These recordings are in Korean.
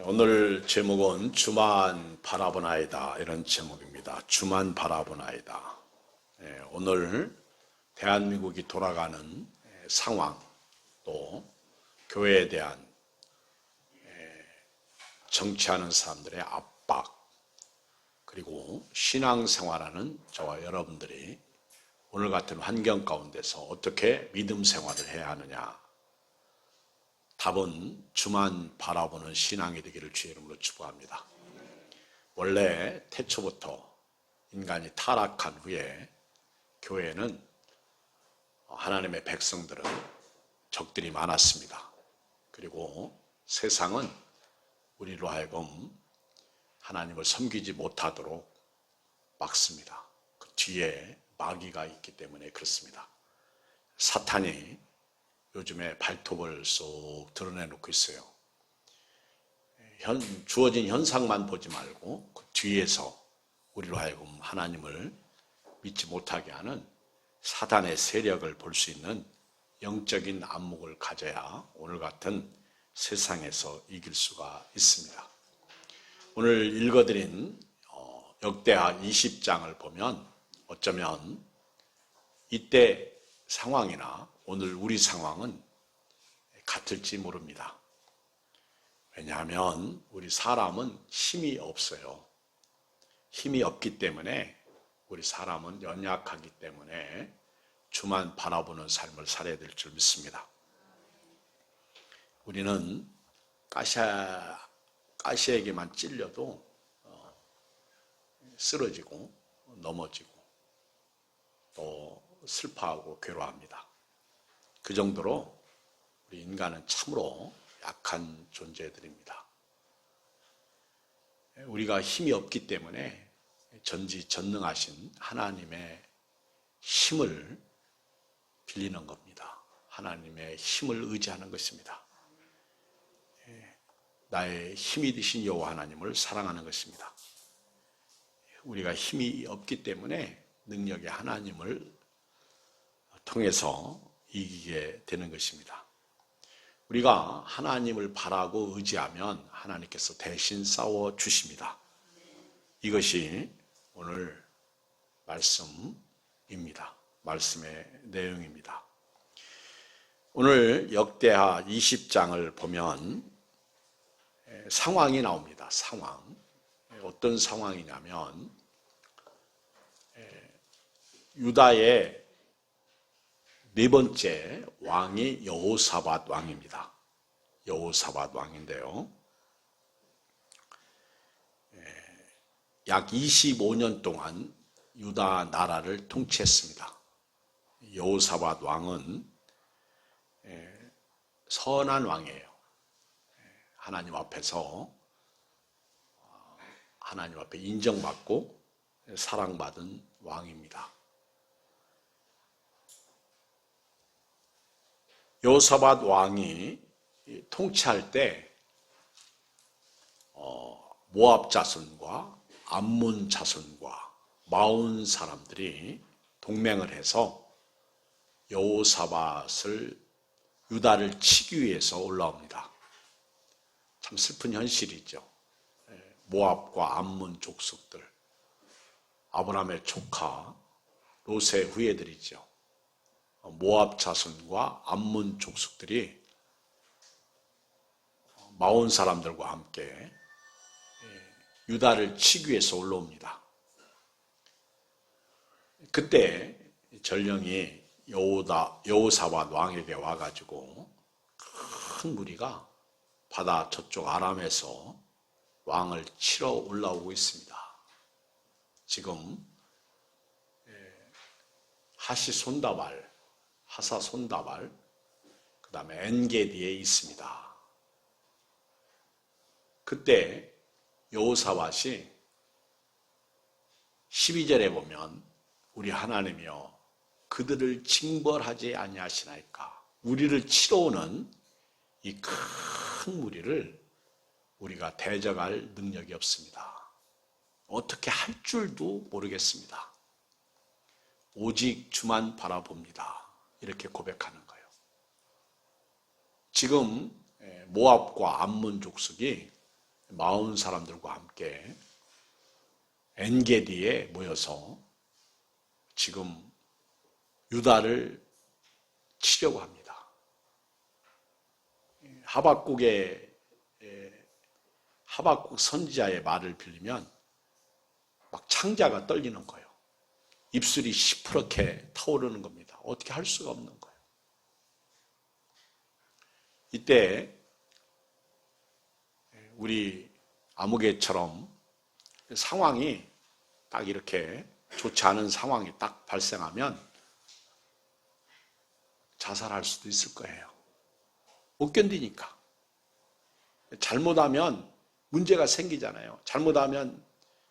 오늘 제목은 주만 바라보나이다, 이런 제목입니다. 주만 바라보나이다. 오늘 대한민국이 돌아가는 상황, 또 교회에 대한 정치하는 사람들의 압박, 그리고 신앙생활하는 저와 여러분들이 오늘 같은 환경 가운데서 어떻게 믿음 생활을 해야 하느냐. 답은 주만 바라보는 신앙이 되기를 주의 이름으로 축복합니다. 원래 태초부터 인간이 타락한 후에 교회는 하나님의 백성들은 적들이 많았습니다. 그리고 세상은 우리로 하여금 하나님을 섬기지 못하도록 막습니다. 그 뒤에 마귀가 있기 때문에 그렇습니다. 사탄이 요즘에 발톱을 쏙 드러내놓고 있어요. 주어진 현상만 보지 말고 그 뒤에서 우리로 하여금 하나님을 믿지 못하게 하는 사단의 세력을 볼 수 있는 영적인 안목을 가져야 오늘 같은 세상에서 이길 수가 있습니다. 오늘 읽어드린 역대하 20장을 보면 어쩌면 이때 상황이나 오늘 우리 상황은 같을지 모릅니다. 왜냐하면 우리 사람은 힘이 없어요. 힘이 없기 때문에 우리 사람은 연약하기 때문에 주만 바라보는 삶을 살아야 될 줄 믿습니다. 우리는 가시에게만 찔려도 쓰러지고 넘어지고 또 슬퍼하고 괴로워합니다. 그 정도로 우리 인간은 참으로 약한 존재들입니다. 우리가 힘이 없기 때문에 전지전능하신 하나님의 힘을 빌리는 겁니다. 하나님의 힘을 의지하는 것입니다. 나의 힘이 되신 여호와 하나님을 사랑하는 것입니다. 우리가 힘이 없기 때문에 능력의 하나님을 통해서 이기게 되는 것입니다. 우리가 하나님을 바라고 의지하면 하나님께서 대신 싸워 주십니다. 이것이 오늘 말씀입니다. 말씀의 내용입니다. 오늘 역대하 20장을 보면 상황이 나옵니다. 상황. 어떤 상황이냐면 유다의 네 번째 왕이 여호사밧 왕입니다. 여호사밧 왕인데요. 약 25년 동안 유다 나라를 통치했습니다. 여호사밧 왕은 선한 왕이에요. 하나님 앞에서 하나님 앞에 인정받고 사랑받은 왕입니다. 여호사밧 왕이 통치할 때 모압 자손과 암몬 자손과 마온 사람들이 동맹을 해서 여호사밧을 유다를 치기 위해서 올라옵니다. 참 슬픈 현실이죠. 모압과 암몬 족속들, 아브라함의 조카 롯의 후예들이죠. 모압 자손과 암몬 족속들이 마온 사람들과 함께 유다를 치기 위해서 올라옵니다. 그때 전령이 여호사밧 왕에게 와가지고 큰 무리가 바다 저쪽 아람에서 왕을 치러 올라오고 있습니다. 지금 하사손다발, 그 다음에 엔게디에 있습니다. 그때 여호사밧이 12절에 보면 우리 하나님이여 그들을 징벌하지 아니하시나이까. 우리를 치러 오는 이 큰 무리를 우리가 대적할 능력이 없습니다. 어떻게 할 줄도 모르겠습니다. 오직 주만 바라봅니다. 이렇게 고백하는 거예요. 지금 모압과 암몬 족속이 40 사람들과 함께 엔게디에 모여서 지금 유다를 치려고 합니다. 하박국 선지자의 말을 빌리면 막 창자가 떨리는 거예요. 입술이 시퍼렇게 타오르는 겁니다. 어떻게 할 수가 없는 거예요. 이때 우리 아무개처럼 상황이 딱 이렇게 좋지 않은 상황이 딱 발생하면 자살할 수도 있을 거예요. 못 견디니까. 잘못하면 문제가 생기잖아요. 잘못하면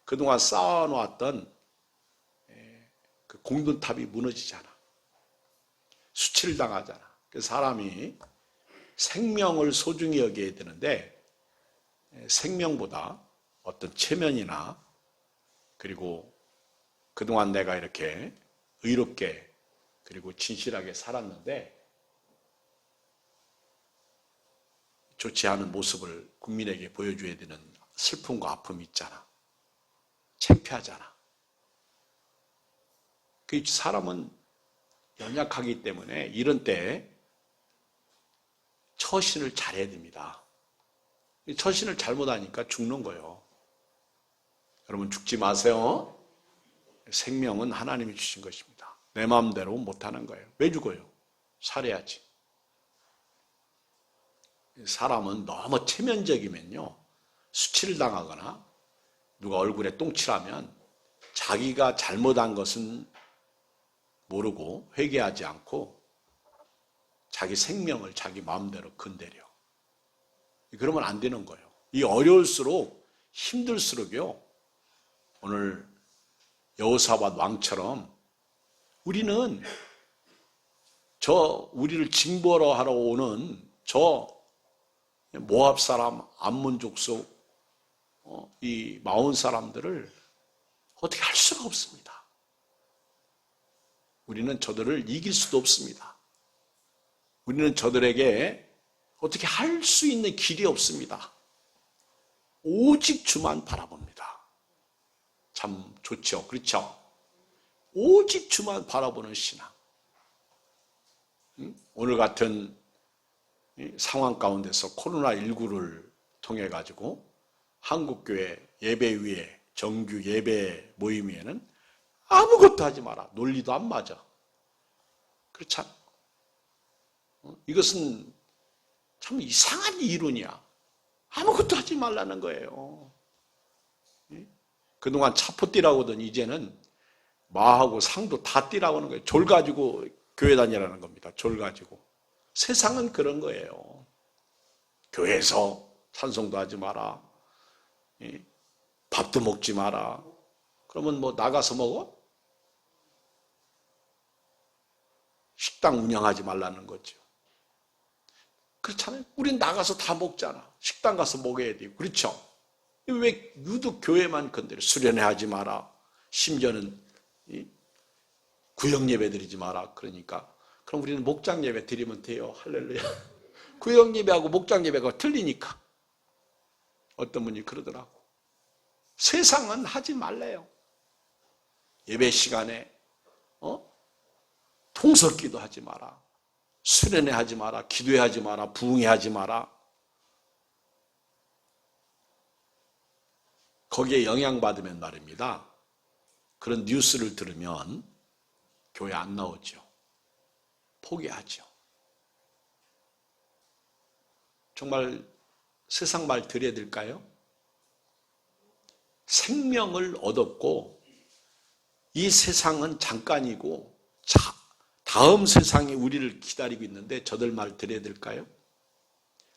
그동안 쌓아놓았던 그 공든탑이 무너지잖아. 수치를 당하잖아. 그래서 사람이 생명을 소중히 여겨야 되는데 생명보다 어떤 체면이나 그리고 그동안 내가 이렇게 의롭게 그리고 진실하게 살았는데 좋지 않은 모습을 국민에게 보여줘야 되는 슬픔과 아픔이 있잖아. 창피하잖아. 그 사람은 연약하기 때문에 이런 때 처신을 잘해야 됩니다. 처신을 잘못하니까 죽는 거예요. 여러분 죽지 마세요. 생명은 하나님이 주신 것입니다. 내 마음대로 못하는 거예요. 왜 죽어요? 살아야지. 사람은 너무 체면적이면요. 수치를 당하거나 누가 얼굴에 똥칠하면 자기가 잘못한 것은 모르고 회개하지 않고 자기 생명을 자기 마음대로 건드려. 그러면 안 되는 거예요. 이 어려울수록 힘들수록요. 오늘 여호사밧 왕처럼 우리는 우리를 징벌하러 하러 오는 저 모압 사람, 암몬 족속, 이 마온 사람들을 어떻게 할 수가 없습니다. 우리는 저들을 이길 수도 없습니다. 우리는 저들에게 어떻게 할 수 있는 길이 없습니다. 오직 주만 바라봅니다. 참 좋죠. 그렇죠? 오직 주만 바라보는 신앙. 오늘 같은 상황 가운데서 코로나19를 통해 가지고 한국교회 예배위에 정규 예배 모임에는 아무것도 하지 마라. 논리도 안 맞아. 그렇잖아. 이것은 참 이상한 이론이야. 아무것도 하지 말라는 거예요. 그동안 차포 뛰라고 하더니 이제는 마하고 상도 다 뛰라고 하는 거예요. 졸 가지고 교회 다니라는 겁니다. 졸 가지고. 세상은 그런 거예요. 교회에서 찬송도 하지 마라. 밥도 먹지 마라. 그러면 뭐 나가서 먹어? 식당 운영하지 말라는 거죠. 그렇잖아요. 우린 나가서 다 먹잖아. 식당 가서 먹어야 되고. 그렇죠? 왜 유독 교회만 건드려? 수련회 하지 마라. 심지어는 구역 예배 드리지 마라. 그러니까 그럼 우리는 목장 예배 드리면 돼요. 할렐루야. 구역 예배하고 목장 예배가 틀리니까. 어떤 분이 그러더라고. 세상은 하지 말래요. 예배 시간에 통석기도 하지 마라. 수련회 하지 마라. 기도회 하지 마라. 부흥회 하지 마라. 거기에 영향받으면 말입니다. 그런 뉴스를 들으면 교회 안 나오죠. 포기하죠. 정말 세상 말 드려야 될까요? 생명을 얻었고 이 세상은 잠깐이고 다음 세상이 우리를 기다리고 있는데 저들 말 드려야 될까요?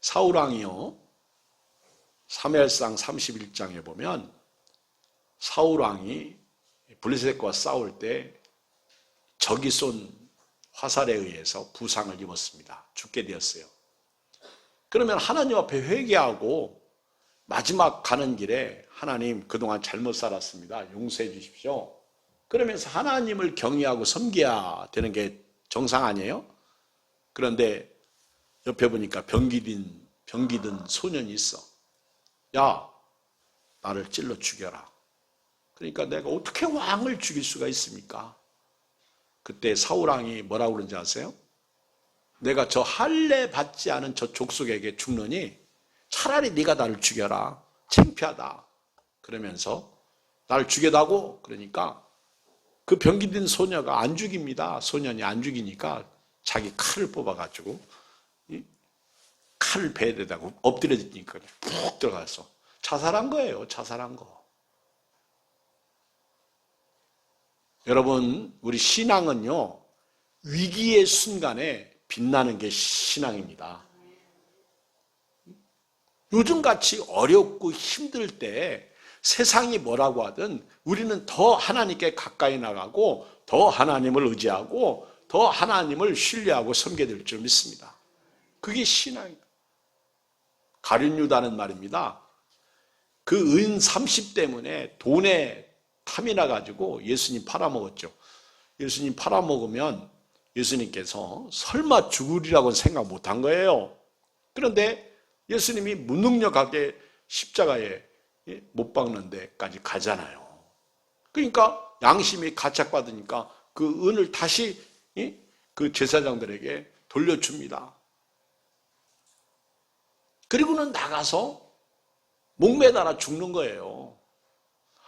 사울왕이요. 사무엘상 31장에 보면 사울왕이 블레셋과 싸울 때 적이 쏜 화살에 의해서 부상을 입었습니다. 죽게 되었어요. 그러면 하나님 앞에 회개하고 마지막 가는 길에 하나님 그동안 잘못 살았습니다. 용서해 주십시오. 그러면서 하나님을 경외하고 섬겨야 되는 게 정상 아니에요? 그런데 옆에 보니까 병기 든 소년이 있어. 야, 나를 찔러 죽여라. 그러니까 내가 어떻게 왕을 죽일 수가 있습니까? 그때 사울왕이 뭐라고 그런지 아세요? 내가 저 할례 받지 않은 저 족속에게 죽느니 차라리 네가 나를 죽여라. 창피하다. 그러면서 나를 죽여다고 그러니까 그 병기된 소녀가 안 죽입니다. 소년이 안 죽이니까 자기 칼을 뽑아가지고 칼을 배에 대다가 엎드려지니까 푹 들어가서 자살한 거예요. 자살한 거. 여러분, 우리 신앙은요, 위기의 순간에 빛나는 게 신앙입니다. 요즘같이 어렵고 힘들 때 세상이 뭐라고 하든 우리는 더 하나님께 가까이 나가고 더 하나님을 의지하고 더 하나님을 신뢰하고 섬겨야 될 줄 믿습니다. 그게 신앙이에요. 가룟유다는 말입니다. 그 은 30 때문에 돈에 탐이 나가지고 예수님 팔아먹었죠. 예수님 팔아먹으면 예수님께서 설마 죽으리라고는 생각 못한 거예요. 그런데 예수님이 무능력하게 십자가에 못 박는 데까지 가잖아요. 그러니까 양심이 가책받으니까 그 은을 다시 그 제사장들에게 돌려줍니다. 그리고는 나가서 목매달아 죽는 거예요.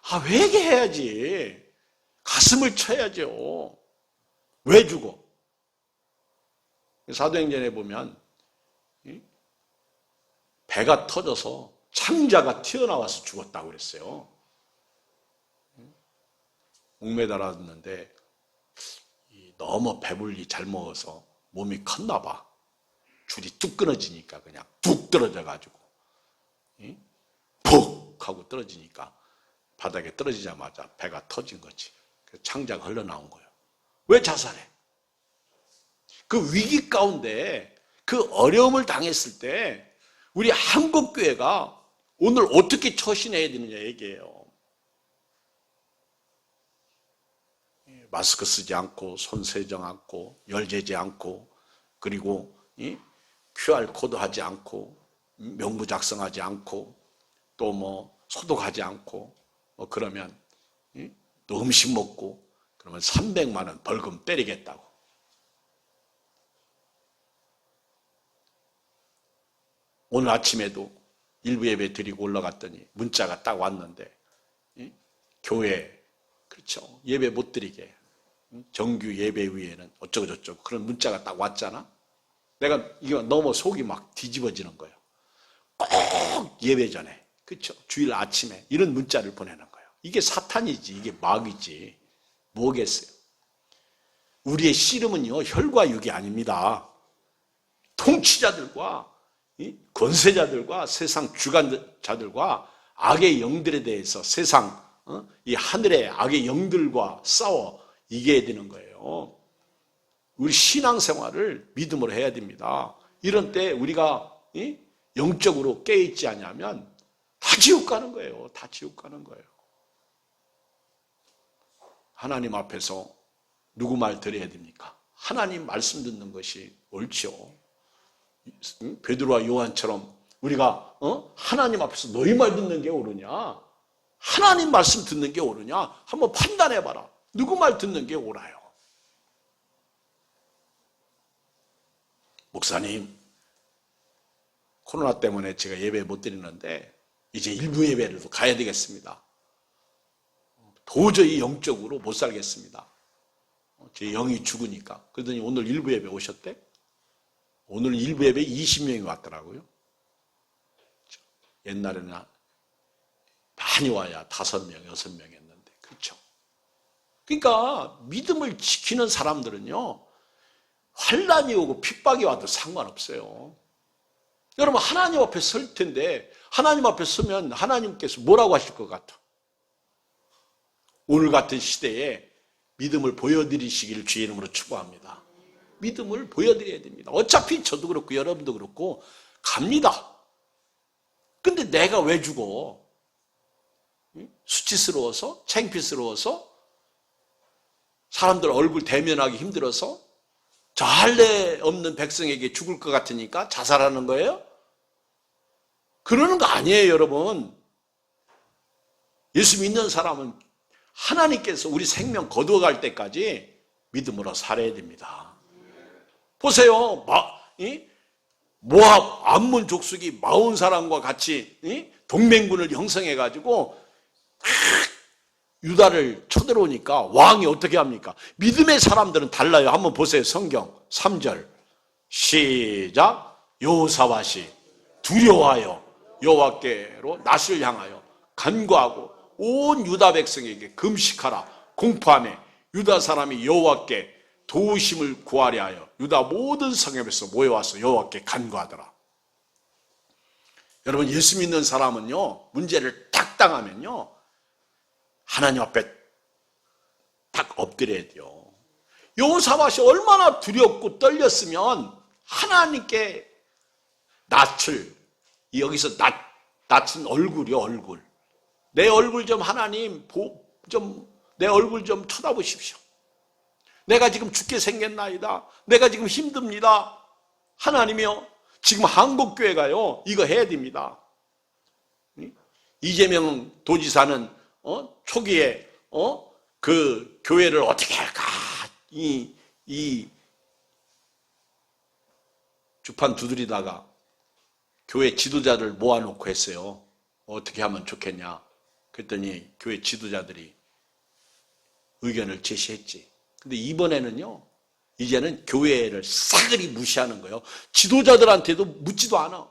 아, 회개해야지. 가슴을 쳐야죠. 왜 죽어? 사도행전에 보면 배가 터져서 창자가 튀어나와서 죽었다고 그랬어요. 목매달았는데 너무 배불리 잘 먹어서 몸이 컸나 봐. 줄이 뚝 끊어지니까 그냥 뚝 떨어져가지고 푹 하고 떨어지니까 바닥에 떨어지자마자 배가 터진 거지. 창자가 흘러나온 거예요. 왜 자살해? 그 위기 가운데 그 어려움을 당했을 때 우리 한국교회가 오늘 어떻게 처신해야 되느냐 얘기해요. 마스크 쓰지 않고 손 세정 않고 열 재지 않고 그리고 QR코드 하지 않고 명부 작성하지 않고 또 뭐 소독하지 않고 그러면 또 음식 먹고 그러면 300만 원 벌금 때리겠다고. 오늘 아침에도 일부 예배 드리고 올라갔더니 문자가 딱 왔는데 교회 그렇죠 예배 못 드리게 정규 예배위에는 어쩌고 저쩌고 그런 문자가 딱 왔잖아. 내가 이거 너무 속이 막 뒤집어지는 거예요. 꼭 예배 전에 그렇죠 주일 아침에 이런 문자를 보내는 거예요. 이게 사탄이지 이게 마귀지 뭐겠어요. 우리의 씨름은요 혈과 육이 아닙니다. 통치자들과 권세자들과 세상 주관자들과 악의 영들에 대해서 세상 이 하늘의 악의 영들과 싸워 이겨야 되는 거예요. 우리 신앙생활을 믿음으로 해야 됩니다. 이런 때 우리가 영적으로 깨어있지 않으면 다 지옥 가는 거예요. 다 지옥 가는 거예요. 하나님 앞에서 누구 말 들어야 됩니까? 하나님 말씀 듣는 것이 옳죠. 베드로와 요한처럼 우리가 하나님 앞에서 너희 말 듣는 게 옳으냐? 하나님 말씀 듣는 게 옳으냐? 한번 판단해봐라. 누구 말 듣는 게 옳아요? 목사님, 코로나 때문에 제가 예배 못 드리는데 이제 일부 예배라도 가야 되겠습니다. 도저히 영적으로 못 살겠습니다. 제 영이 죽으니까. 그러더니 오늘 일부 예배 오셨대? 오늘 일부 예배 20명이 왔더라고요. 옛날에는 많이 와야 5명, 6명 했는데. 그렇죠. 그러니까 믿음을 지키는 사람들은요. 환난이 오고 핍박이 와도 상관없어요. 여러분 하나님 앞에 설 텐데 하나님 앞에 서면 하나님께서 뭐라고 하실 것 같아? 오늘 같은 시대에 믿음을 보여드리시기를 주의 이름으로 축복합니다. 믿음을 보여드려야 됩니다. 어차피 저도 그렇고 여러분도 그렇고 갑니다. 근데 내가 왜 죽어? 수치스러워서? 창피스러워서? 사람들 얼굴 대면하기 힘들어서? 저 할례 없는 백성에게 죽을 것 같으니까 자살하는 거예요? 그러는 거 아니에요, 여러분. 예수 믿는 사람은 하나님께서 우리 생명 거두어갈 때까지 믿음으로 살아야 됩니다. 보세요. 모압 암몬 족속이 마온 사람과 같이 동맹군을 형성해가지고 유다를 쳐들어오니까 왕이 어떻게 합니까? 믿음의 사람들은 달라요. 한번 보세요. 성경 3절 시작. 여호사밧이 두려워하여 여호와께로 낯을 향하여 간구하고 온 유다 백성에게 금식하라 공포하며 유다 사람이 여호와께 도우심을 구하려 하여 유다 모든 성읍에서 모여와서 여호와께 간구하더라. 여러분, 예수 믿는 사람은요, 문제를 딱 당하면요, 하나님 앞에 딱 엎드려야 돼요. 여호사밧이 얼마나 두렵고 떨렸으면 하나님께 낯을, 여기서 낯은 얼굴이요, 얼굴. 내 얼굴 좀 하나님, 내 얼굴 좀 쳐다보십시오. 내가 지금 죽게 생겼나이다. 내가 지금 힘듭니다. 하나님이요, 지금 한국교회가요, 이거 해야 됩니다. 이재명 도지사는 초기에 그 교회를 어떻게 할까, 이 주판 두드리다가 교회 지도자를 모아놓고 했어요. 어떻게 하면 좋겠냐. 그랬더니 교회 지도자들이 의견을 제시했지. 근데 이번에는요, 이제는 교회를 싸그리 무시하는 거예요. 지도자들한테도 묻지도 않아.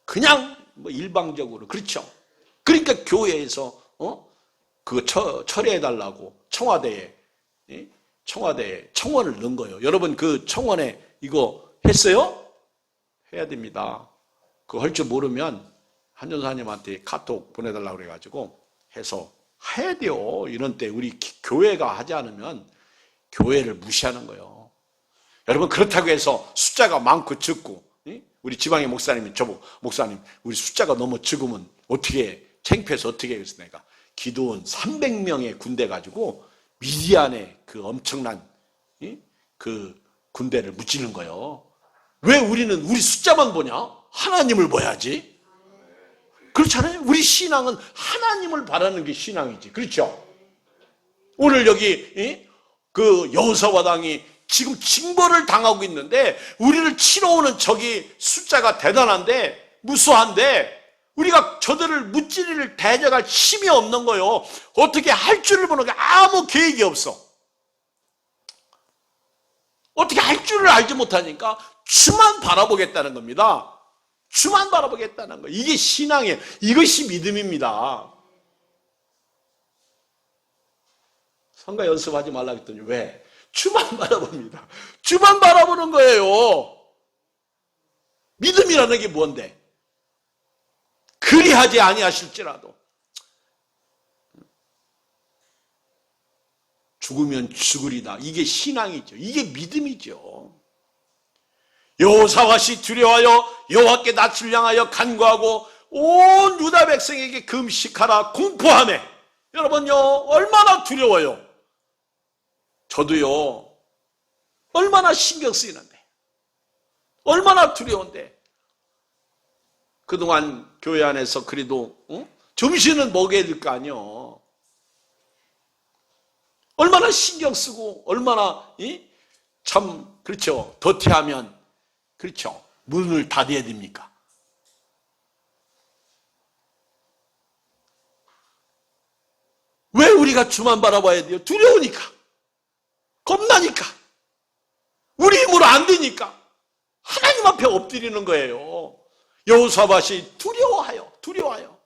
그냥 일방적으로. 그렇죠. 그러니까 교회에서 그거 처리해달라고 청와대에 청원을 넣은 거예요. 여러분, 그 청원에 이거 했어요? 해야 됩니다. 그거 할 줄 모르면 한전사님한테 카톡 보내달라고 그래가지고 해서 해야 돼요. 이런 때 우리 교회가 하지 않으면 교회를 무시하는 거예요. 여러분, 그렇다고 해서 숫자가 많고 적고, 우리 지방의 목사님이 저보고, 목사님 우리 숫자가 너무 적으면 어떻게 창피해서 어떻게 해서 내가 기도원 300명의 군대 가지고 미디안에 그 엄청난 그 군대를 무찌는 거예요. 왜 우리는 우리 숫자만 보냐? 하나님을 봐야지. 그렇잖아요. 우리 신앙은 하나님을 바라는 게 신앙이지. 그렇죠? 오늘 여기 그 여호사밧 왕이 지금 징벌을 당하고 있는데 우리를 치러 오는 적이 숫자가 대단한데, 무수한데 우리가 저들을 무찌를 대적할 힘이 없는 거예요. 어떻게 할 줄을 모르는 게 아무 계획이 없어. 어떻게 할 줄을 알지 못하니까 주만 바라보겠다는 겁니다. 주만 바라보겠다는 거예요. 이게 신앙이에요. 이것이 믿음입니다. 성가 연습하지 말라 했더니 왜? 주만 바라봅니다. 주만 바라보는 거예요. 믿음이라는 게 뭔데? 그리하지 아니하실지라도 죽으면 죽으리다. 이게 신앙이죠. 이게 믿음이죠. 여호사밧이 두려워하여 여호와께 낯을 향하여 간구하고 온 유다 백성에게 금식하라 공포하며. 여러분요, 얼마나 두려워요. 저도요, 얼마나 신경 쓰이는데, 얼마나 두려운데. 그동안 교회 안에서 그래도 점심은 먹여야 될 거 아니요. 얼마나 신경 쓰고, 얼마나 참 그렇죠. 더티하면 그렇죠. 문을 닫아야 됩니까? 왜 우리가 주만 바라봐야 돼요? 두려우니까, 겁나니까, 우리 힘으로 안 되니까 하나님 앞에 엎드리는 거예요. 여호사밧이 두려워하여.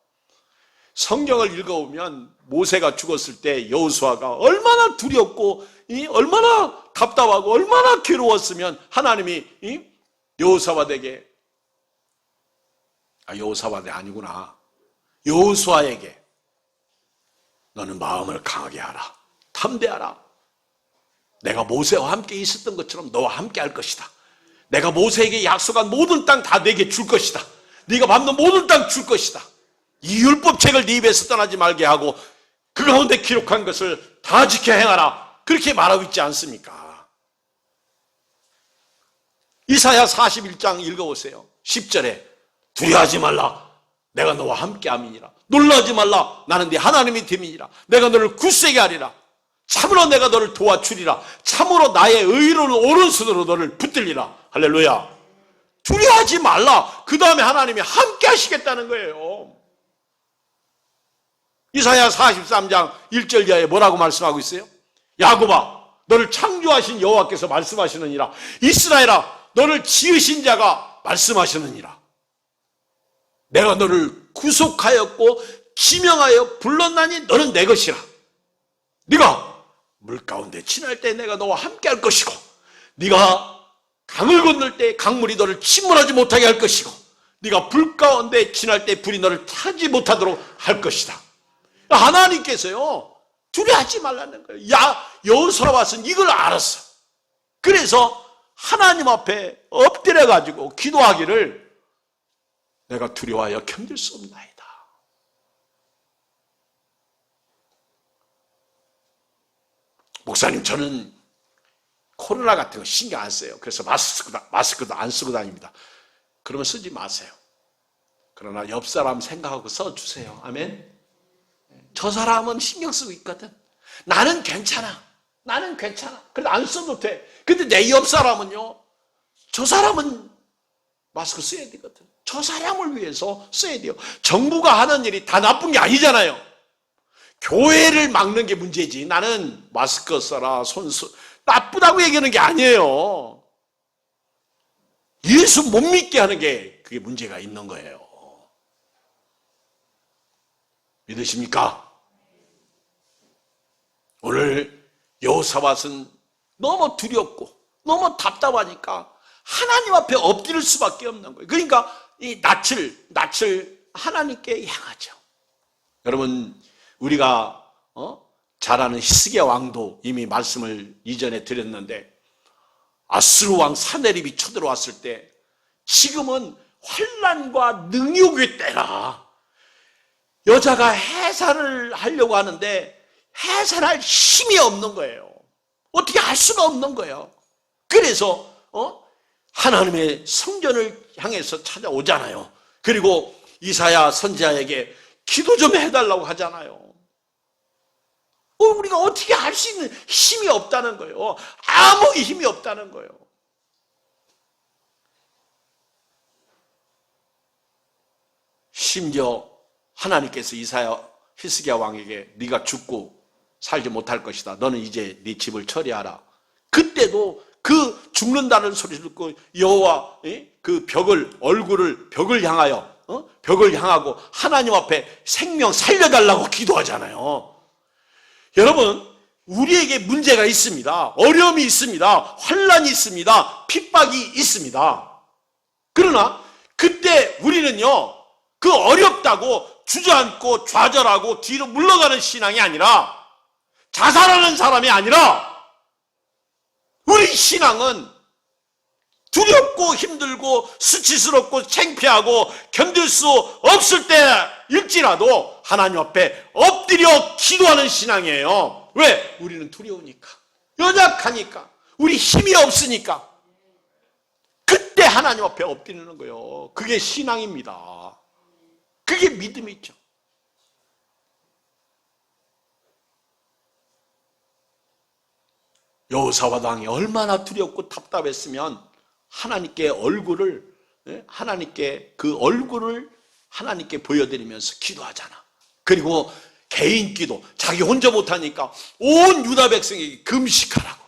성경을 읽어보면 모세가 죽었을 때 여호수아가 얼마나 두렵고 얼마나 답답하고 얼마나 괴로웠으면 하나님이 여호사밧에게, 여호사밧이 아니구나, 여호수아에게 너는 마음을 강하게 하라, 담대하라. 내가 모세와 함께 있었던 것처럼 너와 함께 할 것이다. 내가 모세에게 약속한 모든 땅 다 내게 줄 것이다. 네가 밟는 모든 땅 줄 것이다. 이 율법책을 네 입에서 떠나지 말게 하고 그 가운데 기록한 것을 다 지켜 행하라. 그렇게 말하고 있지 않습니까? 이사야 41장 읽어보세요. 10절에 두려워하지 말라. 내가 너와 함께함이니라. 놀라지 말라. 나는 네 하나님이 됨이니라. 내가 너를 굳세게 하리라. 참으로 내가 너를 도와주리라. 참으로 나의 의로운 오른손으로 너를 붙들리라. 할렐루야. 두려워하지 말라. 그 다음에 하나님이 함께 하시겠다는 거예요. 이사야 43장 1절 이하에 뭐라고 말씀하고 있어요? 야곱아, 너를 창조하신 여호와께서 말씀하시느니라. 이스라엘아, 너를 지으신 자가 말씀하시느니라. 내가 너를 구속하였고 지명하여 불렀나니 너는 내 것이라. 네가 물 가운데 지날 때 내가 너와 함께 할 것이고, 네가 강을 건널 때 강물이 너를 침몰하지 못하게 할 것이고, 네가 불 가운데 지날 때 불이 너를 타지 못하도록 할 것이다. 하나님께서요, 두려워하지 말라는 거예요. 여호사밧은 이걸 알았어. 그래서 하나님 앞에 엎드려 가지고 기도하기를, 내가 두려워하여 견딜 수 없나이다. 목사님, 저는 코로나 같은 거 신경 안 써요. 그래서 마스크도 안 쓰고 다닙니다. 그러면 쓰지 마세요. 그러나 옆 사람 생각하고 써주세요. 아멘. 저 사람은 신경 쓰고 있거든. 나는 괜찮아. 나는 괜찮아. 그래도 안 써도 돼. 근데 내 옆 사람은요, 저 사람은 마스크 써야 되거든. 저 사람을 위해서 써야 돼요. 정부가 하는 일이 다 나쁜 게 아니잖아요. 교회를 막는 게 문제지. 나는 마스크 써라, 나쁘다고 얘기하는 게 아니에요. 예수 못 믿게 하는 게 그게 문제가 있는 거예요. 믿으십니까? 오늘 여호사밧은 너무 두렵고 너무 답답하니까 하나님 앞에 엎드릴 수밖에 없는 거예요. 그러니까 이 낯을 하나님께 향하죠. 여러분, 우리가 잘 아는 히스기야 왕도 이미 말씀을 이전에 드렸는데, 아수르 왕 사네립이 쳐들어왔을 때 지금은 환난과 능욕의 때라. 여자가 해산을 하려고 하는데 해산할 힘이 없는 거예요. 어떻게 할 수가 없는 거예요. 그래서 하나님의 성전을 향해서 찾아오잖아요. 그리고 이사야 선지자에게 기도 좀 해달라고 하잖아요. 우리가 어떻게 할 수 있는 힘이 없다는 거예요. 아무 힘이 없다는 거예요. 심지어 하나님께서 히스기야 왕에게 네가 죽고 살지 못할 것이다. 너는 이제 네 집을 처리하라. 그때도 그 죽는다는 소리를 듣고 여호와 그 벽을 향하여 벽을 향하고 하나님 앞에 생명 살려달라고 기도하잖아요. 여러분, 우리에게 문제가 있습니다. 어려움이 있습니다. 환난이 있습니다. 핍박이 있습니다. 그러나 그때 우리는요, 그 어렵다고 주저앉고 좌절하고 뒤로 물러가는 신앙이 아니라, 자살하는 사람이 아니라, 우리 신앙은 두렵고 힘들고 수치스럽고 창피하고 견딜 수 없을 때일지라도 하나님 앞에 엎드려 기도하는 신앙이에요. 왜? 우리는 두려우니까, 연약하니까, 우리 힘이 없으니까. 그때 하나님 앞에 엎드리는 거예요. 그게 신앙입니다. 그게 믿음이죠. 여호사밧 왕이 얼마나 두렵고 답답했으면 하나님께 그 얼굴을 하나님께 보여드리면서 기도하잖아. 그리고 개인 기도, 자기 혼자 못하니까 온 유다 백성에게 금식하라고.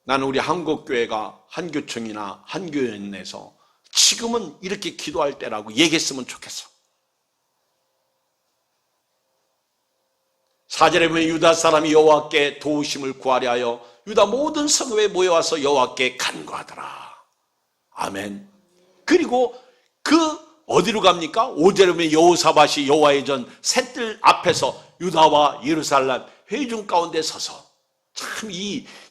나는 우리 한국교회가 한교총이나 한교연에서 지금은 이렇게 기도할 때라고 얘기했으면 좋겠어. 4절에 보면 유다 사람이 여호와께 도우심을 구하려 하여 유다 모든 성읍에 모여와서 여호와께 간구하더라. 아멘. 그리고 어디로 갑니까? 5절에 보면 여호사밧이 여호와의 전 셋들 앞에서 유다와 예루살렘 회중 가운데 서서, 참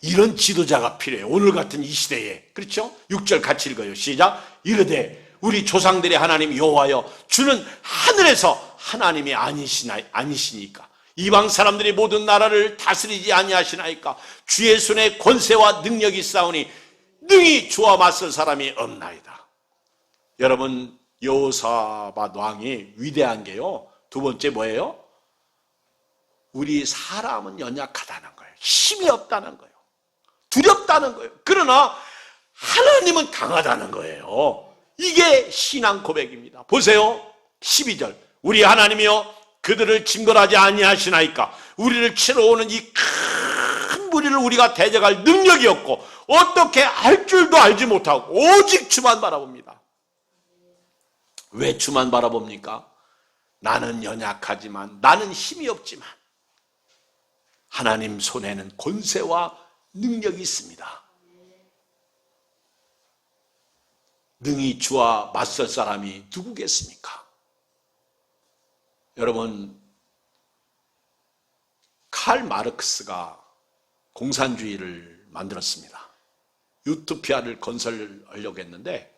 이런 지도자가 필요해요. 오늘 같은 이 시대에. 그렇죠? 6절 같이 읽어요. 시작. 이르되 우리 조상들의 하나님 여호와여, 주는 하늘에서 하나님이 아니시니까 이방 사람들이 모든 나라를 다스리지 아니하시나이까. 주의 손에 권세와 능력이 있사오니 능히 주와 맞설 사람이 없나이다. 여러분, 여호사밧 왕이 위대한 게요, 두 번째 뭐예요? 우리 사람은 연약하다는 거예요. 힘이 없다는 거예요. 두렵다는 거예요. 그러나 하나님은 강하다는 거예요. 이게 신앙 고백입니다. 보세요. 12절. 우리 하나님이여 그들을 징벌하지 아니하시나이까. 우리를 치러 오는 이 큰 무리를 우리가 대적할 능력이 없고 어떻게 할 줄도 알지 못하고 오직 주만 바라봅니다. 왜 주만 바라봅니까? 나는 연약하지만, 나는 힘이 없지만 하나님 손에는 권세와 능력이 있습니다. 능히 주와 맞설 사람이 누구겠습니까? 여러분, 칼 마르크스가 공산주의를 만들었습니다. 유토피아를 건설하려고 했는데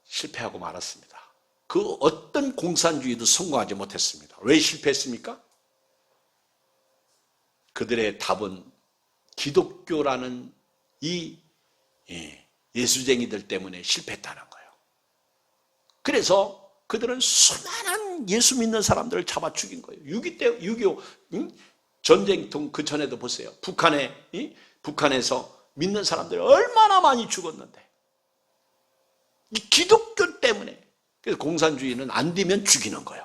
실패하고 말았습니다. 그 어떤 공산주의도 성공하지 못했습니다. 왜 실패했습니까? 그들의 답은 기독교라는 이 예수쟁이들 때문에 실패했다는 거예요. 그래서 그들은 수많은 예수 믿는 사람들을 잡아 죽인 거예요. 6.25 전쟁통 그 전에도 보세요. 북한에서 믿는 사람들이 얼마나 많이 죽었는데, 이 기독교 때문에. 그래서 공산주의는 안 되면 죽이는 거예요.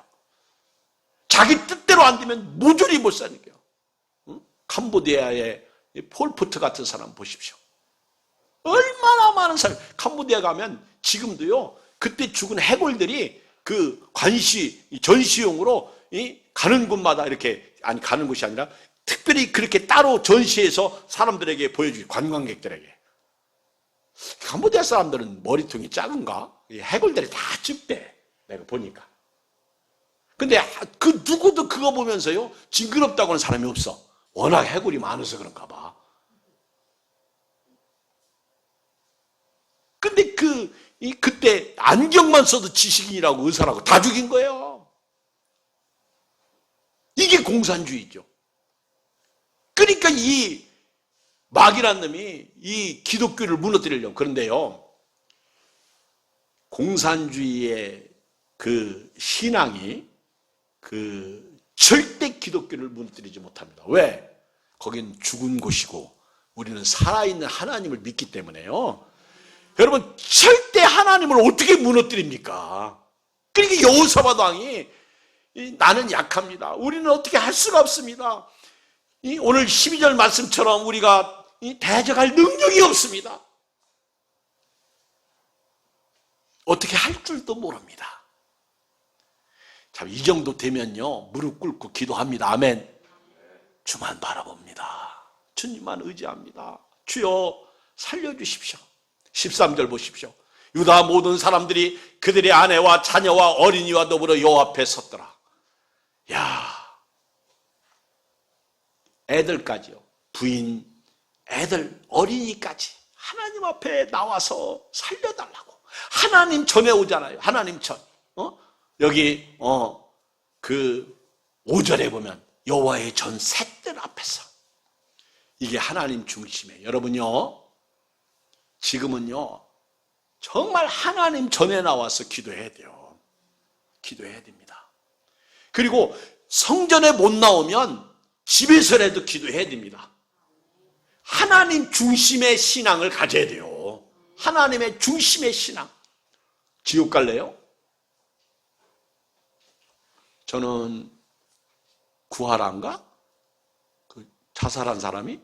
자기 뜻대로 안 되면 모조리 못 사니까요. 캄보디아의 폴포트 같은 사람 보십시오. 얼마나 많은 사람, 캄보디아 가면 지금도요, 그때 죽은 해골들이 그 전시용으로 가는 곳마다 이렇게, 아니 가는 곳이 아니라 특별히 그렇게 따로 전시해서 사람들에게 보여주기, 관광객들에게. 캄보디아 사람들은 머리통이 작은가? 해골들이 다 ጭ대, 내가 보니까. 근데 그 누구도 그거 보면서요, 징그럽다고 하는 사람이 없어. 워낙 해골이 많아서 그런가 봐. 근데 그때 안경만 써도 지식인이라고 의사라고 다 죽인 거예요. 이게 공산주의죠. 그러니까 이 마귀란 놈이 이 기독교를 무너뜨리려고. 그런데요, 공산주의의 그 신앙이 절대 기독교를 무너뜨리지 못합니다. 왜? 거긴 죽은 곳이고 우리는 살아있는 하나님을 믿기 때문에요. 여러분, 절대 하나님을 어떻게 무너뜨립니까? 그러니까 여호사밧 왕이 나는 약합니다. 우리는 어떻게 할 수가 없습니다. 오늘 12절 말씀처럼 우리가 대적할 능력이 없습니다. 어떻게 할 줄도 모릅니다. 참, 이 정도 되면요, 무릎 꿇고 기도합니다. 아멘. 주만 바라봅니다. 주님만 의지합니다. 주여 살려주십시오. 13절 보십시오. 유다 모든 사람들이 그들의 아내와 자녀와 어린이와 더불어 여호와 앞에 섰더라. 야, 애들까지요. 부인, 애들, 어린이까지 하나님 앞에 나와서 살려달라고. 하나님 전에 오잖아요. 하나님 전. 여기 그 5절에 보면 여호와의 전 셋들 앞에서. 이게 하나님 중심이에요. 여러분요, 지금은요, 정말 하나님 전에 나와서 기도해야 돼요. 기도해야 됩니다. 그리고 성전에 못 나오면 집에서라도 기도해야 됩니다. 하나님 중심의 신앙을 가져야 돼요. 하나님의 중심의 신앙. 지옥 갈래요? 저는 구하란가? 그 자살한 사람이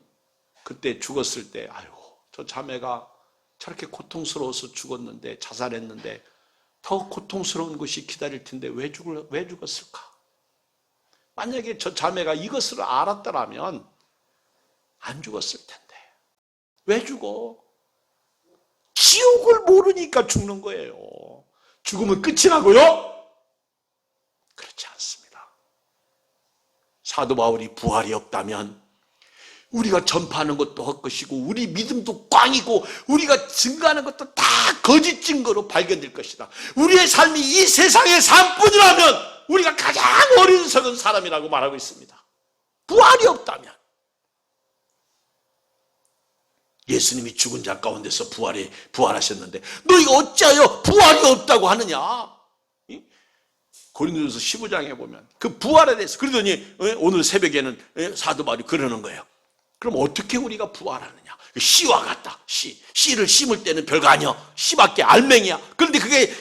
그때 죽었을 때, 아이고, 저 자매가 저렇게 고통스러워서 죽었는데, 자살했는데 더 고통스러운 것이 기다릴 텐데 왜 죽었을까? 만약에 저 자매가 이것을 알았더라면 안 죽었을 텐데. 왜 죽어? 지옥을 모르니까 죽는 거예요. 죽으면 끝이라고요? 그렇지 않습니다. 사도 바울이 부활이 없다면 우리가 전파하는 것도 헛것이고 우리 믿음도 꽝이고 우리가 증거하는 것도 다 거짓 증거로 발견될 것이다. 우리의 삶이 이 세상의 삶뿐이라면 우리가 가장 어리석은 사람이라고 말하고 있습니다. 부활이 없다면. 예수님이 죽은 자 가운데서 부활하셨는데 너희가 어찌하여 부활이 없다고 하느냐? 고린도전서 15장에 보면 그 부활에 대해서 그러더니 오늘 새벽에는 사도 바울이 그러는 거예요. 그럼 어떻게 우리가 부활하느냐? 씨와 같다. 씨를 심을 때는 별거 아니야. 씨밖에 알맹이야. 그런데 그게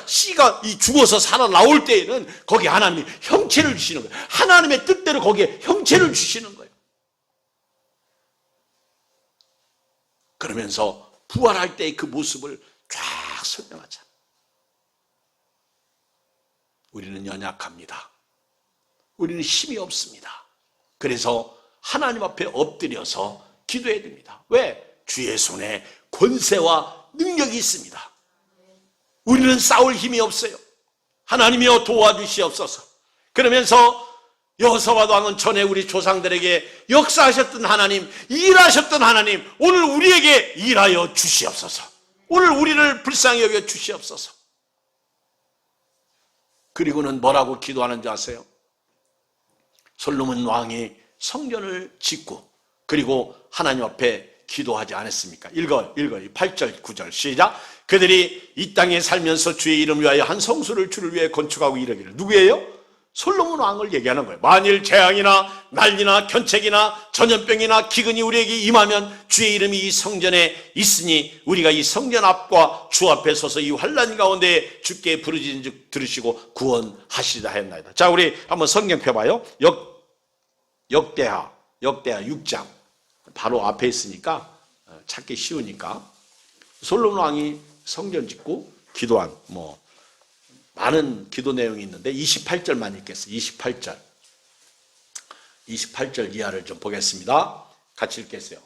씨가 죽어서 살아 나올 때에는 거기에 하나님이 형체를 주시는 거예요. 하나님의 뜻대로 거기에 형체를 주시는 거예요. 그러면서 부활할 때의 그 모습을 쫙 설명하잖아. 우리는 연약합니다. 우리는 힘이 없습니다. 그래서 하나님 앞에 엎드려서 기도해야 됩니다. 왜? 주의 손에 권세와 능력이 있습니다. 우리는 싸울 힘이 없어요. 하나님이여 도와주시옵소서. 그러면서 여호사밧 왕은 전에 우리 조상들에게 역사하셨던 하나님, 일하셨던 하나님, 오늘 우리에게 일하여 주시옵소서. 오늘 우리를 불쌍히 여겨 주시옵소서. 그리고는 뭐라고 기도하는 줄 아세요? 솔로몬 왕이 성전을 짓고 그리고 하나님 앞에 기도하지 않았습니까? 읽어요. 8절 9절 시작. 그들이 이 땅에 살면서 주의 이름 위하여 한 성소를 주를 위해 건축하고 이르기를. 누구예요? 솔로몬 왕을 얘기하는 거예요. 만일 재앙이나 난리나 견책이나 전염병이나 기근이 우리에게 임하면 주의 이름이 이 성전에 있으니 우리가 이 성전 앞과 주 앞에 서서 이 환난 가운데 주께 부르짖은 즉 들으시고 구원하시리다 하였나이다. 자, 우리 한번 성경 펴봐요. 역대하 6장 바로 앞에 있으니까 찾기 쉬우니까 솔로몬 왕이 성전 짓고 기도한 많은 기도 내용이 있는데 28절만 읽겠어요. 28절 이하를 좀 보겠습니다. 같이 읽겠어요.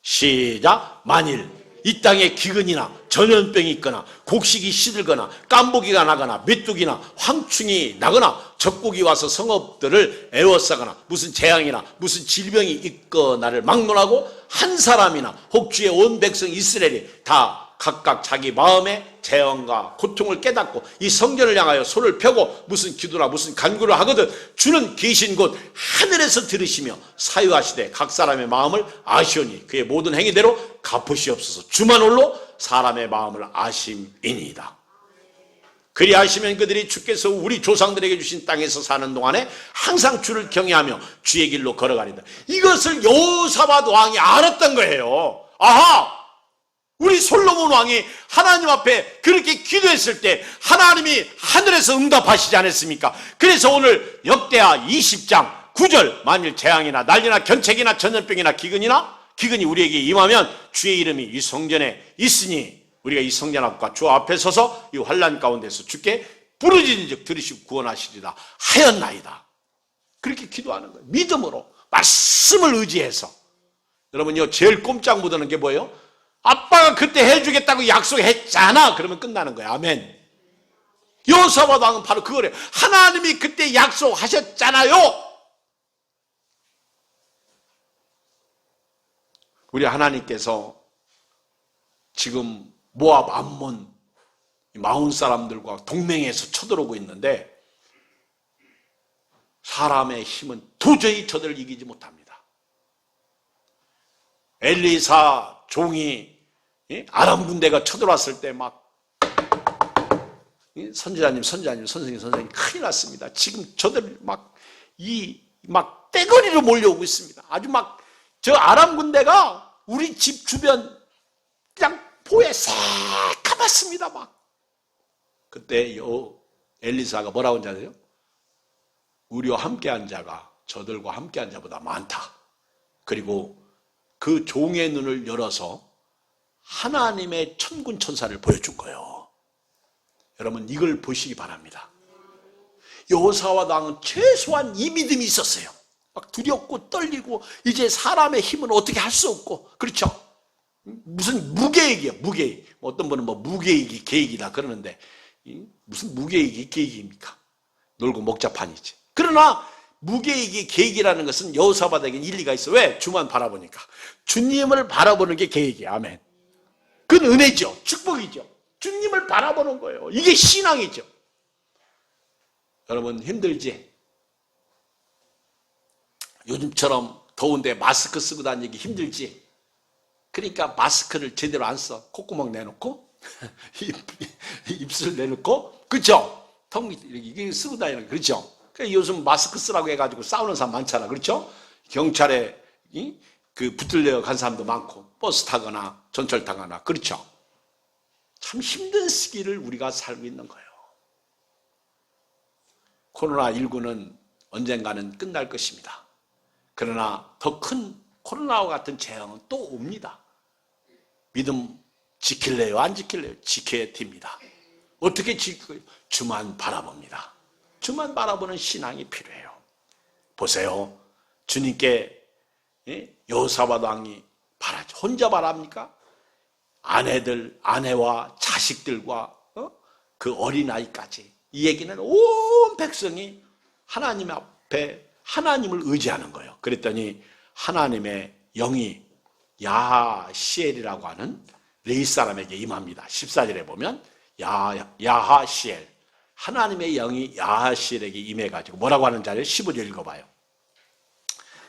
시작. 만일 이 땅에 기근이나 전염병이 있거나 곡식이 시들거나 깐보기가 나거나 메뚜기나 황충이 나거나 적국이 와서 성읍들을 에워싸거나 무슨 재앙이나 무슨 질병이 있거나를 막론하고 한 사람이나 혹 주의 온 백성 이스라엘이 다 각각 자기 마음의 재앙과 고통을 깨닫고 이 성전을 향하여 손을 펴고 무슨 기도나 무슨 간구를 하거든 주는 계신 곳 하늘에서 들으시며 사유하시되 각 사람의 마음을 아시오니 그의 모든 행위대로 갚으시옵소서. 주만 홀로 사람의 마음을 아심이니이다. 그리하시면 그들이 주께서 우리 조상들에게 주신 땅에서 사는 동안에 항상 주를 경외하며 주의 길로 걸어가리다. 이것을 여호사밧 왕이 알았던 거예요. 아하! 우리 솔로몬 왕이 하나님 앞에 그렇게 기도했을 때 하나님이 하늘에서 응답하시지 않았습니까? 그래서 오늘 역대하 20장 9절 만일 재앙이나 난리나 견책이나 전염병이나 기근이 우리에게 임하면 주의 이름이 이 성전에 있으니 우리가 이 성전 앞과 주 앞에 서서 이 환난 가운데서 주께 부르짖은 즉 들으시고 구원하시리다 하였나이다. 그렇게 기도하는 거예요. 믿음으로 말씀을 의지해서. 여러분요, 제일 꼼짝 못하는 게 뭐예요? 아빠가 그때 해주겠다고 약속했잖아. 그러면 끝나는 거야. 아멘. 여호사밧 왕은 바로 그거래요. 하나님이 그때 약속하셨잖아요. 우리 하나님께서 지금 모압 암몬 마온 사람들과 동맹해서 쳐들어오고 있는데 사람의 힘은 도저히 저들을 이기지 못합니다. 엘리사 종이 아람 군대가 쳐들어왔을 때 막 선지자님 선생님 큰일 났습니다. 지금 저들 막 떼거리로 몰려오고 있습니다. 아주 막 저 아람 군대가 우리 집 주변 그냥 포에 새까맣습니다. 막 그때 엘리사가 뭐라고 한지 아세요? 우리와 함께한 자가 저들과 함께한 자보다 많다. 그리고 그 종의 눈을 열어서 하나님의 천군 천사를 보여준 거예요. 여러분 이걸 보시기 바랍니다. 여호사밧 왕은 최소한 이 믿음이 있었어요. 막 두렵고 떨리고 이제 사람의 힘은 어떻게 할 수 없고 그렇죠. 무슨 무계획이야 무계획. 어떤 분은 무계획이 계획이다 그러는데 무슨 무계획이 계획입니까? 놀고 먹자 판이지. 그러나 무계획이 계획이라는 것은 여호사밧에게는 일리가 있어. 왜? 주만 바라보니까. 주님을 바라보는 게 계획이야. 아멘. 그건 은혜죠. 축복이죠. 주님을 바라보는 거예요. 이게 신앙이죠. 여러분 힘들지? 요즘처럼 더운데 마스크 쓰고 다니기 힘들지? 그러니까 마스크를 제대로 안 써. 콧구멍 내놓고 입술 내놓고, 그렇죠? 턱 밑에 이렇게 쓰고 다니는 거, 그렇죠? 그러니까 요즘 마스크 쓰라고 해가지고 싸우는 사람 많잖아, 그렇죠? 경찰에 그 붙들려 간 사람도 많고, 버스 타거나 전철 타거나, 그렇죠? 참 힘든 시기를 우리가 살고 있는 거예요. 코로나19는 언젠가는 끝날 것입니다. 그러나 더 큰 코로나와 같은 재앙은 또 옵니다. 믿음 지킬래요? 안 지킬래요? 지켜야 됩니다. 어떻게 지켜요? 주만 바라봅니다. 주만 바라보는 신앙이 필요해요. 보세요. 주님께 여호사밧 왕이 바라죠. 혼자 바랍니까? 아내들, 아내와 자식들과 그 어린아이까지. 이 얘기는 온 백성이 하나님 앞에 하나님을 의지하는 거예요. 그랬더니 하나님의 영이 야하시엘이라고 하는 레위 사람에게 임합니다. 14절에 보면 야하시엘, 하나님의 영이 야하시엘에게 임해가지고 뭐라고 하는지 알아요? 15절 읽어봐요.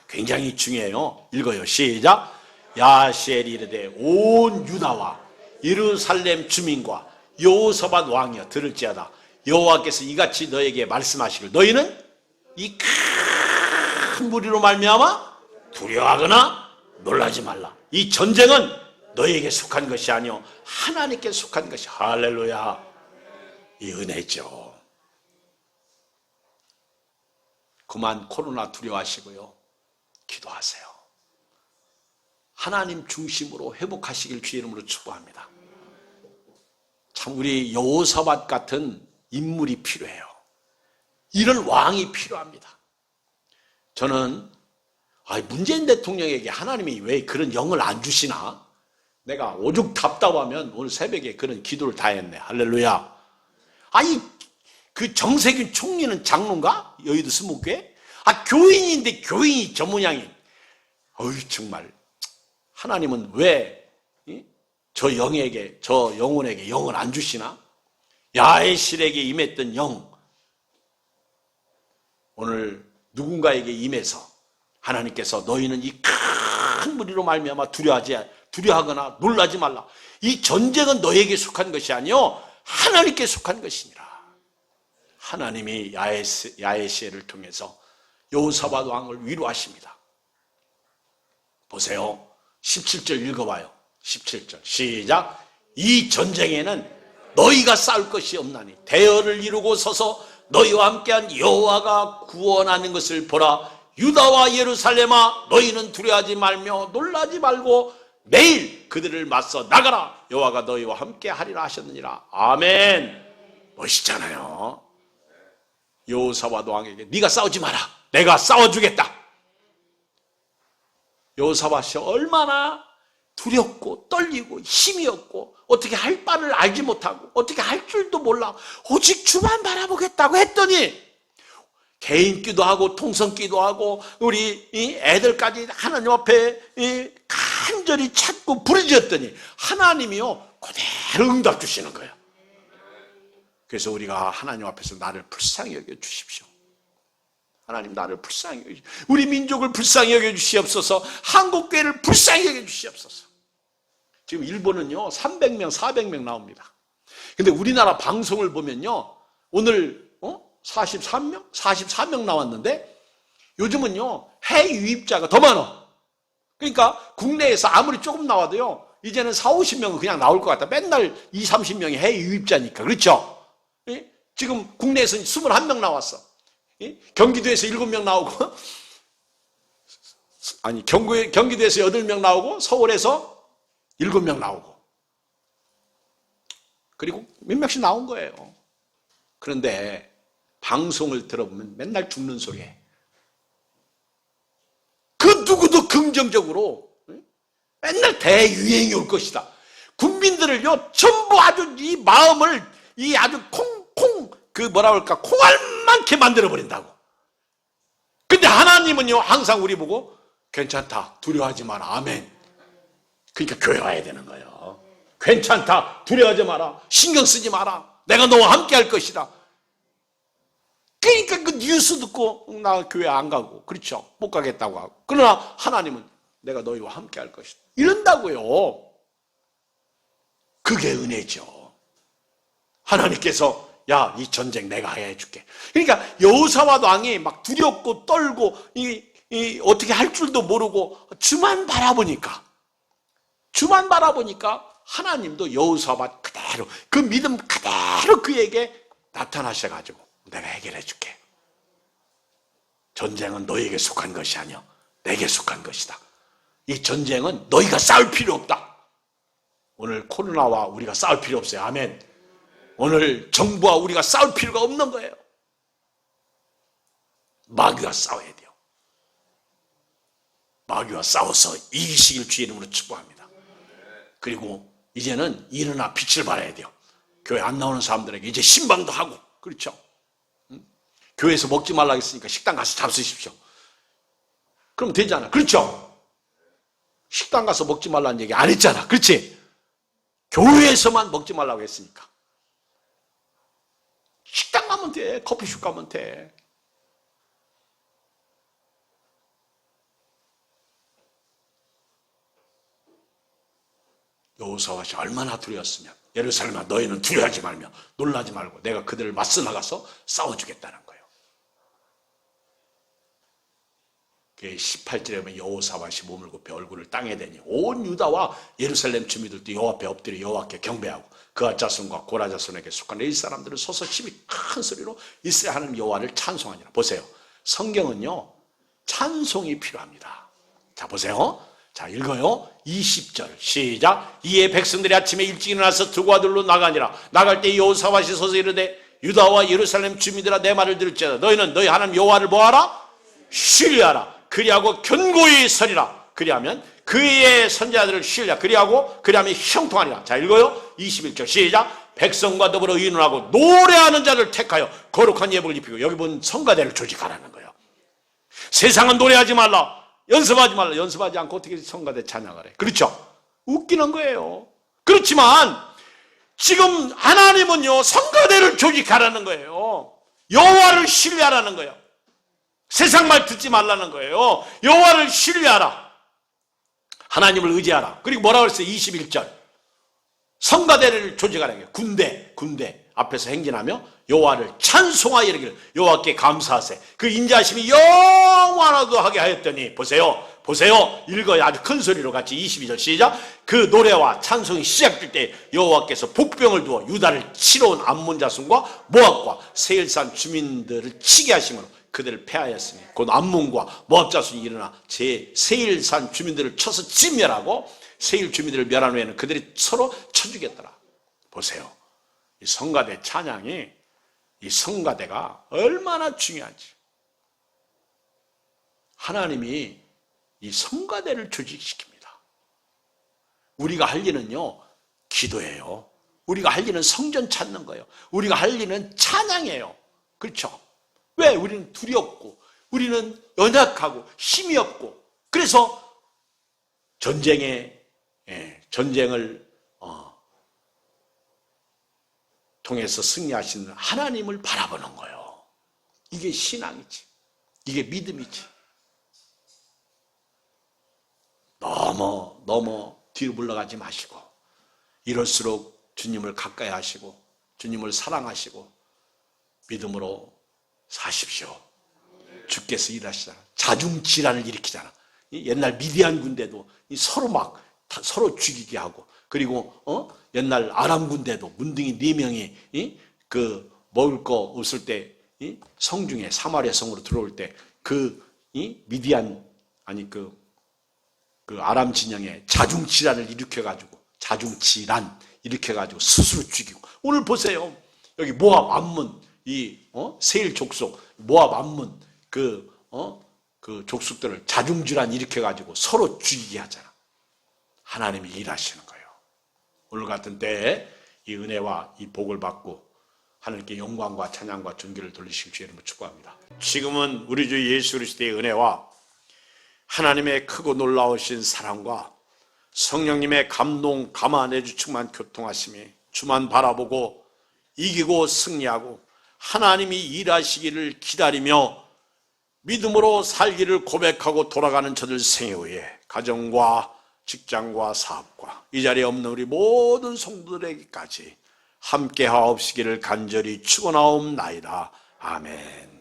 굉장히 중요해요. 읽어요. 시작. 야하시엘이 이르되 온 유다와 예루살렘 주민과 여호사밧 왕이여 들을지어다. 여호와께서 이같이 너에게 말씀하시길 너희는 이 큰 무리로 말미암아 두려워하거나 놀라지 말라. 이 전쟁은 너희에게 속한 것이 아니요 하나님께 속한 것이. 할렐루야. 이 은혜죠. 그만 코로나 두려워하시고요, 기도하세요. 하나님 중심으로 회복하시길 주의 이름으로 축복합니다. 참 우리 여호사밧 같은 인물이 필요해요. 이런 왕이 필요합니다. 저는 문재인 대통령에게 하나님이 왜 그런 영을 안 주시나? 내가 오죽 답답하면 오늘 새벽에 그런 기도를 다 했네. 할렐루야. 그 정세균 총리는 장로인가? 여의도 스무교회? 교인인데 교인이 저 모양이. 정말 하나님은 왜 저 영에게, 저 영혼에게 영을 안 주시나? 야훼실에게 임했던 영, 오늘 누군가에게 임해서 하나님께서 너희는 이 큰 무리로 말미암아 두려워하거나 놀라지 말라. 이 전쟁은 너에게 속한 것이 아니요 하나님께 속한 것이니라. 하나님이 야훼시엘을 통해서 여호사밧 왕을 위로하십니다. 보세요. 17절 읽어봐요. 17절 시작. 이 전쟁에는 너희가 싸울 것이 없나니 대열을 이루고 서서 너희와 함께한 여호와가 구원하는 것을 보라. 유다와 예루살렘아 너희는 두려워하지 말며 놀라지 말고 매일 그들을 맞서 나가라. 여호와가 너희와 함께 하리라 하셨느니라. 아멘. 멋있잖아요. 여호사밧 왕에게 네가 싸우지 마라. 내가 싸워주겠다. 여호사밧이 얼마나 두렵고 떨리고 힘이 없고 어떻게 할 바를 알지 못하고 어떻게 할 줄도 몰라 오직 주만 바라보겠다고 했더니 개인 기도하고 통성 기도하고 우리 애들까지 하나님 앞에 간절히 찾고 부르짖었더니 하나님이요 그대로 응답 주시는 거예요. 그래서 우리가 하나님 앞에서 나를 불쌍히 여겨주십시오. 하나님 나를 불쌍히 여겨주십시오. 우리 민족을 불쌍히 여겨주시옵소서. 한국교회를 불쌍히 여겨주시옵소서. 지금 일본은요 300명 400명 나옵니다. 근데 우리나라 방송을 보면요 오늘 43명? 44명 나왔는데 요즘은요 해외 유입자가 더 많아. 그러니까 국내에서 아무리 조금 나와도요 이제는 40, 50명은 그냥 나올 것 같다. 맨날 20, 30명이 해외 유입자니까. 그렇죠? 지금 국내에서는 21명 나왔어. 경기도에서 7명 나오고 경기도에서 8명 나오고 서울에서 7명 나오고 그리고 몇 명씩 나온 거예요. 그런데 방송을 들어보면 맨날 죽는 소리에 그 누구도 긍정적으로 맨날 대유행이 올 것이다. 국민들을요 전부 아주 이 마음을 이 아주 콩알만게 만들어버린다고. 근데 하나님은요 항상 우리 보고 괜찮다 두려워하지 마라. 아멘. 그러니까 교회 와야 되는 거예요. 괜찮다 두려워하지 마라. 신경 쓰지 마라. 내가 너와 함께 할 것이다. 그러니까 그 뉴스 듣고 나 교회 안 가고 그렇죠 못 가겠다고 하고. 그러나 하나님은 내가 너희와 함께 할 것이다. 이런다고요. 그게 은혜죠. 하나님께서 야, 이 전쟁 내가 해줄게. 그러니까 여호사밧 왕이 막 두렵고 떨고 어떻게 할 줄도 모르고 주만 바라보니까 하나님도 여호사밧 그대로 그 믿음 그대로 그에게 나타나셔가지고 내가 해결해 줄게. 전쟁은 너에게 속한 것이 아니야. 내게 속한 것이다. 이 전쟁은 너희가 싸울 필요 없다. 오늘 코로나와 우리가 싸울 필요 없어요. 아멘. 오늘 정부와 우리가 싸울 필요가 없는 거예요. 마귀와 싸워야 돼요. 마귀와 싸워서 이기시길 주의 이름으로 축복합니다. 그리고 이제는 일어나 빛을 발해야 돼요. 교회 안 나오는 사람들에게 이제 신방도 하고, 그렇죠? 교회에서 먹지 말라고 했으니까 식당 가서 잡수십시오. 그럼 되잖아. 그렇죠? 식당 가서 먹지 말라는 얘기 안 했잖아. 그렇지? 교회에서만 먹지 말라고 했으니까. 식당 가면 돼. 커피숍 가면 돼. 여호사밧이 얼마나 두려웠으면 예루살렘아 너희는 두려워하지 말며 놀라지 말고 내가 그들을 맞서 나가서 싸워주겠다는 거예요. 18절에 보면 여호사밧이 몸을 굽혀 얼굴을 땅에 대니 온 유다와 예루살렘 주민들도 여호와 앞에 엎드려 여호와께 경배하고 그아 자손과 고라 자손에게 속한 이 사람들은 서서 심히 큰 소리로 이스라엘 하나님 여호와를 찬송하니라. 보세요. 성경은요 찬송이 필요합니다. 자 보세요. 자 읽어요. 20절 시작. 이에 백성들이 아침에 일찍 일어나서 두 아들로 나가니라. 나갈 때 여호사밧이 서서 이르되 유다와 예루살렘 주민들아 내 말을 들을지어다. 너희는 너희 하나님 여호와를 뭐하라? 신뢰하라. 그리하고 견고히 서리라. 그리하면 그의 선지자들을 신뢰하라. 그리하면 형통하리라. 자 읽어요. 21절 시작. 백성과 더불어 의논하고 노래하는 자를 택하여 거룩한 예복을 입히고 여기 보면 성가대를 조직하라는 거예요. 세상은 노래하지 말라. 연습하지 말라. 연습하지 않고 어떻게 성가대 찬양을 해. 그렇죠? 웃기는 거예요. 그렇지만 지금 하나님은요 성가대를 조직하라는 거예요. 여호와를 신뢰하라는 거예요. 세상 말 듣지 말라는 거예요. 여호와를 신뢰하라. 하나님을 의지하라. 그리고 뭐라고 그랬어요? 21절 성가대를 조직하라는 거예요. 군대 앞에서 행진하며 여호와를 찬송하여 이르기를 여호와께 감사하세. 그 인자하심이 영원하게 하였더니 보세요. 읽어요. 아주 큰 소리로 같이 22절 시작. 그 노래와 찬송이 시작될 때 여호와께서 복병을 두어 유다를 치러 온 암몬 자손과 모압과 세일산 주민들을 치게 하심으로 그들을 패하였으니 곧 암몬과 모압 자손이 일어나 제 세일산 주민들을 쳐서 진멸하고 세일 주민들을 멸한 후에는 그들이 서로 쳐주겠더라. 보세요. 이 성가대 찬양이 이 성가대가 얼마나 중요한지. 하나님이 이 성가대를 조직시킵니다. 우리가 할 일은요 기도예요. 우리가 할 일은 성전 찾는 거예요. 우리가 할 일은 찬양이에요. 그렇죠? 왜? 우리는 두렵고 우리는 연약하고 힘이 없고 그래서 전쟁을 통해서 승리하시는 하나님을 바라보는 거예요. 이게 신앙이지. 이게 믿음이지. 너무 뒤로 물러가지 마시고 이럴수록 주님을 가까이 하시고 주님을 사랑하시고 믿음으로 사십시오. 주께서 일하시잖아. 자중질환을 일으키잖아. 옛날 미디안 군대도 서로 죽이게 하고 그리고 옛날 아람 군대도 문둥이 4명이 그 먹을 거 없을 때 성중에 사마리아 성으로 들어올 때 그 미디안 아니 그 아람 진영에 자중질환을 일으켜가지고 스스로 죽이고 오늘 보세요. 여기 모압 암몬 세일 족속 모압 암몬 그 족속들을 자중질환 일으켜가지고 서로 죽이게 하잖아. 하나님이 일하시는 거예요. 오늘 같은 때에 이 은혜와 이 복을 받고 하나님께 영광과 찬양과 존귀를 돌리실 주의 이름으로 축복합니다. 지금은 우리 주 예수 그리스도의 은혜와 하나님의 크고 놀라우신 사랑과 성령님의 감동, 감화, 내주 충만 교통하심이 주만 바라보고 이기고 승리하고 하나님이 일하시기를 기다리며 믿음으로 살기를 고백하고 돌아가는 저들 생애 후에 가정과 직장과 사업과 이 자리에 없는 우리 모든 성도들에게까지 함께 하옵시기를 간절히 축원하옵나이다. 아멘.